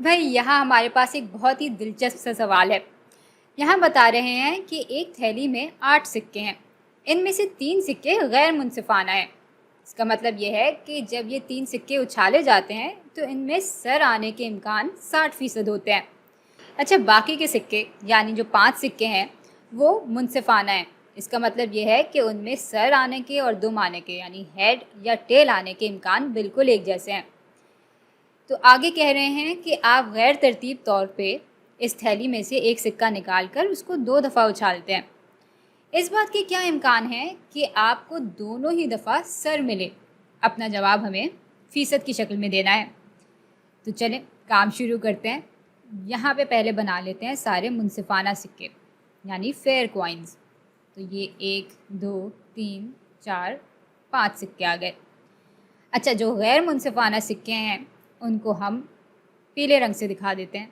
भाई यहाँ हमारे पास एक बहुत ही दिलचस्प सा सवाल है। यहाँ बता रहे हैं कि एक थैली में 8 सिक्के हैं। इनमें से 3 सिक्के गैर मुनसिफाना हैं। इसका मतलब ये है कि जब ये 3 सिक्के उछाले जाते हैं तो इनमें सर आने के इम्कान 60% होते हैं। अच्छा, बाकी के सिक्के यानी जो 5 सिक्के हैं वो मुनसिफाना हैं। इसका मतलब ये है कि उनमें सर आने के और दुम आने के यानी हेड या टेल आने के इम्कान बिल्कुल एक जैसे हैं। तो आगे कह रहे हैं कि आप गैर तरतीब तौर पे इस थैली में से एक सिक्का निकाल कर उसको 2 दफ़ा उछालते हैं। इस बात के क्या इम्कान है कि आपको दोनों ही दफ़ा सर मिले? अपना जवाब हमें फ़ीसद की शक्ल में देना है। तो चलें काम शुरू करते हैं। यहाँ पे पहले बना लेते हैं सारे मुनसिफाना सिक्के यानी फेयर कॉइन्स। तो ये 1 2 3 4 5 सिक्के आ गए। अच्छा, जो गैर मुनसिफाना सिक्के हैं उनको हम पीले रंग से दिखा देते हैं।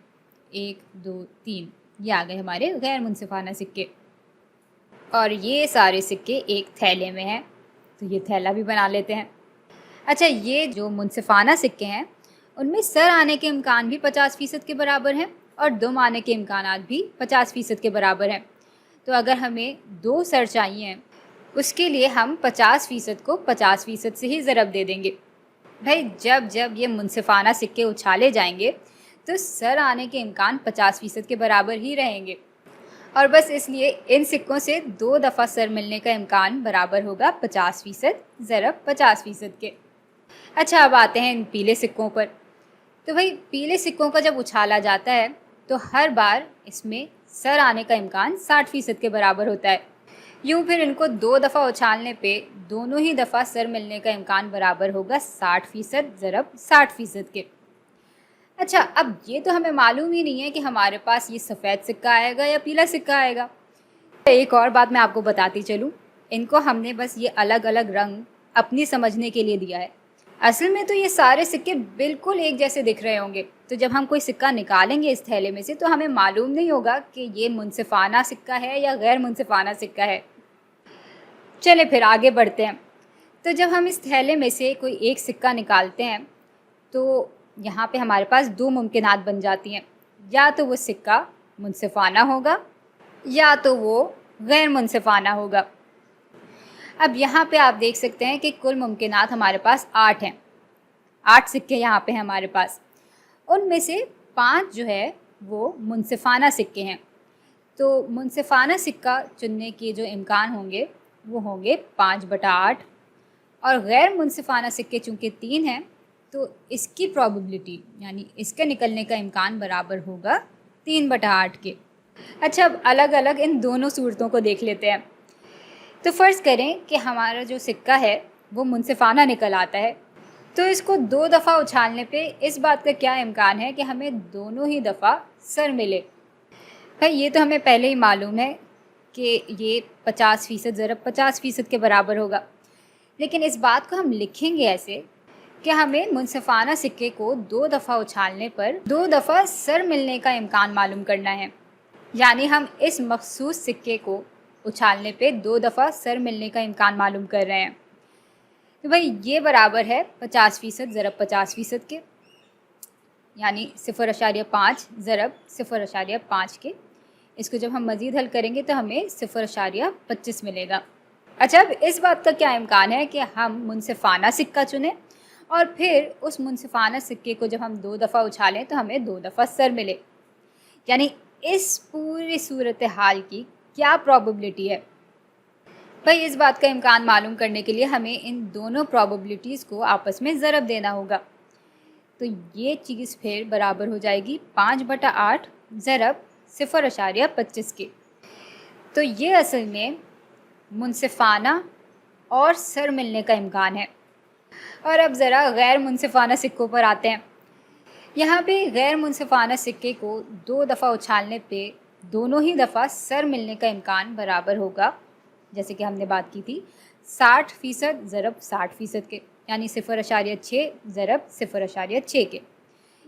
1 2 3 ये आ गए हमारे गैर मुनसिफाना सिक्के। और ये सारे सिक्के एक थैले में हैं, तो ये थैला भी बना लेते हैं। अच्छा, ये जो मुनसिफाना सिक्के हैं उनमें सर आने के इम्कान भी 50% के बराबर हैं और दुम आने के इम्कानात भी 50% के बराबर हैं। तो अगर हमें 2 सर चाहिए उसके लिए हम 50% को 50% से ही ज़रब दे देंगे। भाई जब जब ये मुनसिफाना सिक्के उछाले जाएंगे तो सर आने के इम्कान 50% के बराबर ही रहेंगे और बस इसलिए इन सिक्कों से 2 दफ़ा सर मिलने का इम्कान बराबर होगा 50% ज़रब 50% के। अच्छा, अब आते हैं इन पीले सिक्कों पर। तो भाई पीले सिक्कों का जब उछाला जाता है तो हर बार इसमें सर आने का इम्कान 60% के बराबर होता है। यूँ फिर इनको 2 दफ़ा उछालने पे दोनों ही दफ़ा सर मिलने का इम्कान बराबर होगा 60% ज़रब 60% के। अच्छा, अब ये तो हमें मालूम ही नहीं है कि हमारे पास ये सफ़ेद सिक्का आएगा या पीला सिक्का आएगा। एक और बात मैं आपको बताती चलूँ, इनको हमने बस ये अलग अलग रंग अपनी समझने के लिए दिया है। असल में तो ये सारे सिक्के बिल्कुल एक जैसे दिख रहे होंगे। तो जब हम कोई सिक्का निकालेंगे इस थैले में से तो हमें मालूम नहीं होगा कि ये मुनसिफाना सिक्का है या गैर मुनसिफाना सिक्का है। चले फिर आगे बढ़ते हैं। तो जब हम इस थैले में से कोई एक सिक्का निकालते हैं तो यहाँ पे हमारे पास 2 मुमकिनात बन जाती हैं। या तो वो सिक्का मुनसिफाना होगा या तो वो गैर मुनसिफाना होगा। अब यहाँ पे आप देख सकते हैं कि कुल मुमकिनात हमारे पास 8 हैं। 8 सिक्के यहाँ पे हैं हमारे पास। उनमें से 5 जो है वो मुनसिफाना सिक्के हैं। तो मुनसिफाना सिक्का चुनने के जो इम्कान होंगे वो होंगे 5/8 और गैर मुनसिफाना सिक्के चूँकि 3 हैं तो इसकी प्रोबेबिलिटी यानी इसके निकलने का इम्कान बराबर होगा 3/8 के। अच्छा, अब अलग अलग इन दोनों सूरतों को देख लेते हैं। तो फ़र्ज़ करें कि हमारा जो सिक्का है वो मुनसिफाना निकल आता है, तो इसको 2 दफ़ा उछालने पे इस बात का क्या इम्कान है कि हमें दोनों ही दफ़ा सर मिले? भाई ये तो हमें पहले ही मालूम है कि ये 50% ज़रब 50% के बराबर होगा। लेकिन इस बात को हम लिखेंगे ऐसे कि हमें मुनसिफाना सिक्के को 2 दफ़ा उछालने पर 2 दफ़ा सर मिलने का इम्कान मालूम करना है। यानी हम इस मखसूस सिक्के को उछालने पे 2 दफ़ा सर मिलने का इम्कान मालूम कर रहे हैं। तो भाई ये बराबर है 50% ज़रब 50% के यानी 0.5 ज़रब 0.5 के। इसको जब हम मज़ीद हल करेंगे तो हमें 0.25 मिलेगा। अच्छा, अब इस बात का क्या इम्कान है कि हम मुनसिफाना सिक्का चुनें और फिर उस मुनसिफाना सिक्के को जब हम 2 दफ़ा उछालें तो हमें 2 दफ़ा सर मिले। यानी इस पूरी सूरत हाल की क्या प्रोबेबिलिटी है? भाई इस बात का इम्कान मालूम करने के लिए हमें इन दोनों प्रोबेबिलिटीज़ को आपस में ज़रब देना होगा। तो ये चीज़ फिर बराबर हो जाएगी 5/8 ज़रब 0.25 के। तो ये असल में मुनसिफाना और सर मिलने का इम्कान है। और अब ज़रा गैर मुनसिफाना सिक्कों पर आते हैं। यहाँ पे गैर मुनसिफाना सिक्के को 2 दफ़ा उछालने पे दोनों ही दफ़ा सर मिलने का इम्कान बराबर होगा, जैसे कि हमने बात की थी, 60% ज़रब 60% के यानी 0.6 ज़रब 0.6 के।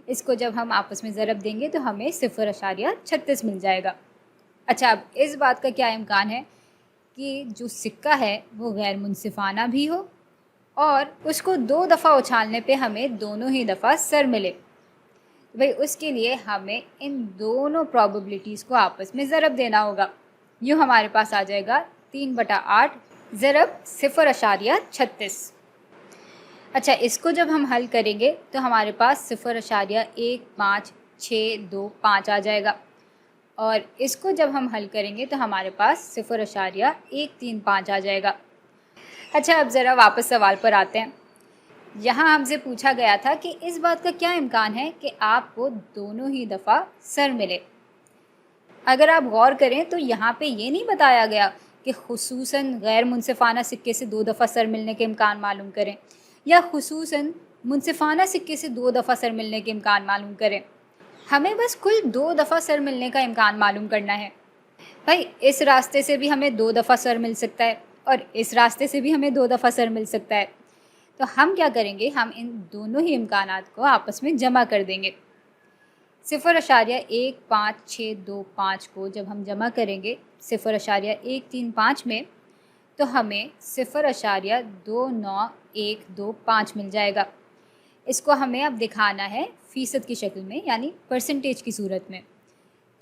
इसको जब हम आपस में ज़रब देंगे तो हमें 0.36 मिल जाएगा। अच्छा, अब इस बात का क्या इम्कान है कि जो सिक्का है वो गैर मुनसिफाना भी हो और उसको 2 दफ़ा उछालने पे हमें दोनों ही दफ़ा सर मिले। भाई उसके लिए हमें इन दोनों प्रोबेबिलिटीज़ को आपस में ज़रब देना होगा। यूँ हमारे पास आ जाएगा 3/8 ज़रब 0.36। अच्छा, इसको जब हम हल करेंगे तो हमारे पास 0.15625 आ जाएगा, और इसको जब हम हल करेंगे तो हमारे पास 0.135 आ जाएगा। अच्छा, अब ज़रा वापस सवाल पर आते हैं। यहाँ हमसे पूछा गया था कि इस बात का क्या इम्कान है कि आपको दोनों ही दफ़ा सर मिले। अगर आप गौर करें तो यहाँ पे ये नहीं बताया गया कि खुसूसन गैर मुनसिफ़ाना सिक्के से 2 दफ़ा सर मिलने के इम्कान मालूम करें, या खुसूसन मुनसिफ़ाना सिक्के से 2 दफ़ा सर मिलने के इम्कान मालूम करें। हमें बस कुल 2 दफ़ा सर मिलने का इम्कान मालूम करना है। भाई इस रास्ते से भी हमें 2 दफ़ा सर मिल सकता है और इस रास्ते से भी हमें 2 दफ़ा सर मिल सकता है। तो हम क्या करेंगे, हम इन दोनों ही इम्कानात को आपस में जमा कर देंगे। 0.15625 को जब हम जमा करेंगे 0.135 में, तो हमें 0.29125 मिल जाएगा। इसको हमें अब दिखाना है फ़ीसद की शक्ल में, यानी परसेंटेज की सूरत में।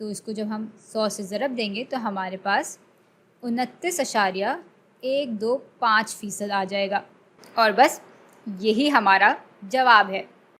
तो इसको जब हम 100 से ज़रब देंगे तो हमारे पास 29.125% आ जाएगा, और बस यही हमारा जवाब है।